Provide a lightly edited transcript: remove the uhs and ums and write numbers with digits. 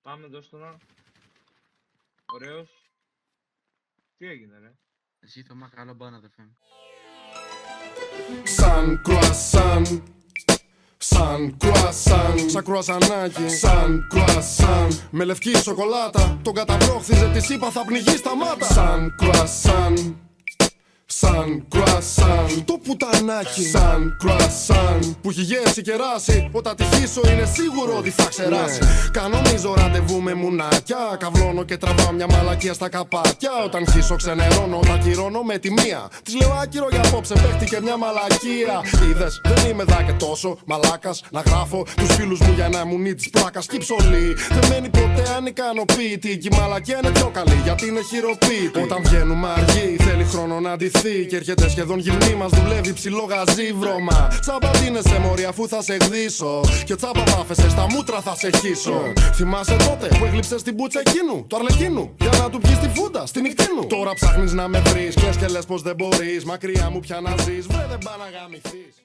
Πάμε δώστο να. Ωραίος. Τι έγινε ρε? Εσύ το μακάλο μπάνα αδερφέ μου. Σαν κρουασάν, σαν κρουασάν, σαν κρουασανάκι, σαν κρουασάν. Με λευκή σοκολάτα, τον καταβρόχθιζε, της είπα θα πνιγεί στα μάτα. Σαν κρουασάν, σαν κρουασάν, το πουτανάκι. Σαν κρουασάν, που έχει γεύση και ράση. Όταν τη χύσω είναι σίγουρο ότι θα ξεράσει. Κανονίζω ραντεβού με μουνάκια. Καυλώνω και τραβάω μια μαλακία στα καπάκια. Όταν χύσω ξενερώνω, τα κυρώνω με τη μία. Της λέω άκυρο για απόψε, παίχτηκε μια μαλακία. Είδες, δεν είμαι δά και τόσο μαλάκας. Να γράφω τους φίλους μου για να μου της πλάκας. Κι η ψωλή δεν μένει ποτέ ανικανοποίητη. Κι η μαλακία είναι πιο καλή γιατί είναι χειροποίητη. Όταν βγαίνουμε αργή, θέλει χρόνο να ντυθεί. Και έρχεται σχεδόν γυμνή, μας δουλεύει ψηλό γαζί βρώμα. Τσάμπα σε μόρια αφού θα σε γδίσω. Και τσάμπα μάφεσαι στα μούτρα θα σε χύσω. Θυμάσαι τότε που έγλειψες την πουτσα εκείνου, του Αρλεκίνου, για να του πιεις τη φούντα στη νυχτίνου. Τώρα ψάχνεις να με βρεις, κλαις και λες πως δεν μπορείς. Μακριά μου πια να ζεις, βρε δεν πά να γαμηθείς.